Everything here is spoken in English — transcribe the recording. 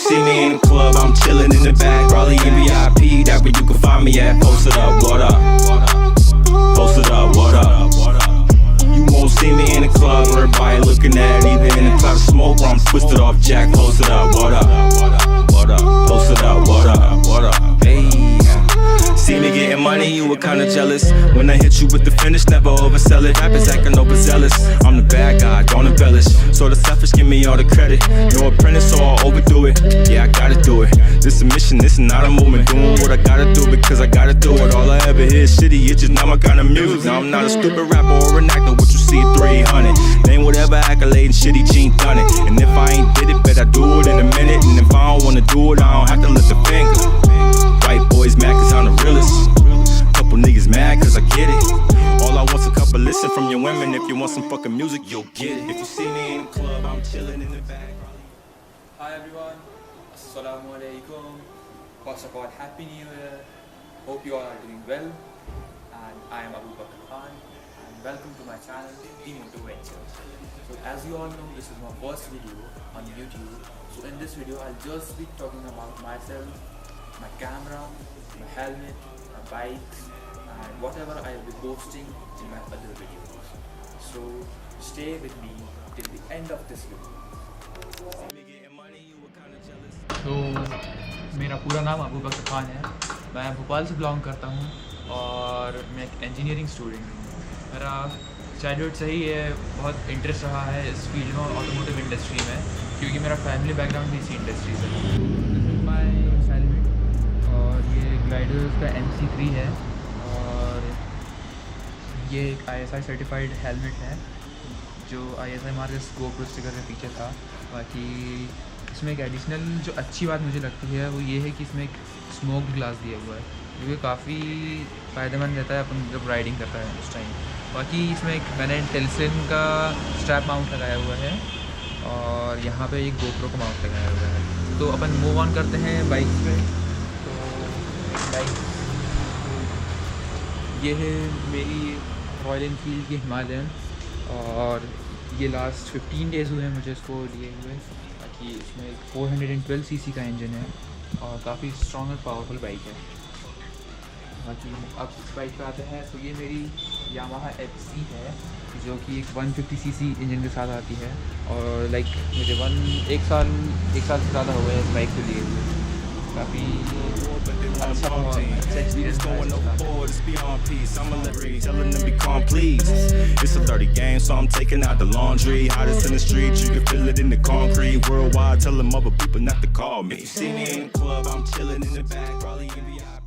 see me in the club, I'm chillin' in the back, probably in VIP. That where you can find me at. Post it up, what up? Post it up, what up? You won't see me in the club, everybody looking at it. Either in a cloud of smoke or I'm twisted off Jack. Post it up, what up? What up? Post it up, what up? What up? Hey. See me getting money, you were kinda jealous. When I hit you with the finish, never oversell it. Rappers acting overzealous, I'm the bad guy, don't embellish. So the selfish give me all the credit. No apprentice, so I'll overdo it. Yeah, I gotta do it. This a mission, this is not a movement. Doing what I gotta do because I gotta do it. All I ever hear is shitty, it's just not my kind of music. Now I'm not a stupid rapper or an actor, what you see 300. Name whatever accolade and shitty, she ain't done it. And if I ain't did it, bet I do it in a minute. And if I don't wanna do it, I don't have to lift a finger. White boys mad cause I'm the realest. Couple niggas mad cause I get it. All I want's a couple listen from your women. If you want some fucking music, you'll get it. If you see me in the club, I'm chilling in the back. Hi everyone, Assalamu alaikum. First of all, Happy New Year. Hope you all are doing well. And I am Abubakr and welcome to my channel, Moto. So as you all know, this is my first video on YouTube. So in this video, I'll just be talking about myself, my camera, my helmet, my bikes, and whatever I'll be posting in my other videos. So stay with me till the end of this video. तो मेरा पूरा नाम अबूबकर खान है। मैं भोपाल से belong करता हूँ और मैं एक इंजीनियरिंग स्टूडेंट हूँ। मेरा चाइल्डहुड से ही है बहुत इंटरेस्ट रहा है इस फील्ड में, ऑटोमोटिव इंडस्ट्री में, क्योंकि मेरा फैमिली बैकग्राउंड भी इसी इंडस्ट्री से है। और ये ग्लाइडर्स का MC3 है और ये एक ISI सर्टिफाइड हेलमेट है जो ISI मार्क GoPro स्टिकर के पीछे था। बाकी इसमें एक एडिशनल जो अच्छी बात मुझे लगती है वो ये है कि इसमें एक स्मोक्ड ग्लास दिया हुआ है, जो कि काफ़ी फ़ायदेमंद रहता है अपन जब राइडिंग करता है उस टाइम। बाकी इसमें एक मैंने टेल्सन का स्ट्रैप माउंट लगाया हुआ है और यहाँ पे एक GoPro का माउंट लगाया हुआ है। तो अपन मूव ऑन करते हैं बाइक पे। तो बाइक ये है मेरी रॉयल एनफील्ड की हिमालयन और ये लास्ट 15 डेज़ हुए हैं मुझे इसको लिए हुए। बाकी इसमें एक 412 cc का इंजन है और काफ़ी स्ट्रॉन्ग और पावरफुल बाइक है। बाकी अब इस बाइक पे आते हैं तो ये मेरी Yamaha FC है जो कि एक 150 cc इंजन के साथ आती है और लाइक मुझे एक साल से ज़्यादा हुआ है इस बाइक को लिए हुए। काफ़ी अच्छा experience Telling them be calm, please. It's a 30 game, so I'm taking out the laundry. Hottest in the street, you can feel it in the concrete. Worldwide, telling other people not to call me. If you see me in the club, I'm chilling in the back, probably in VIP.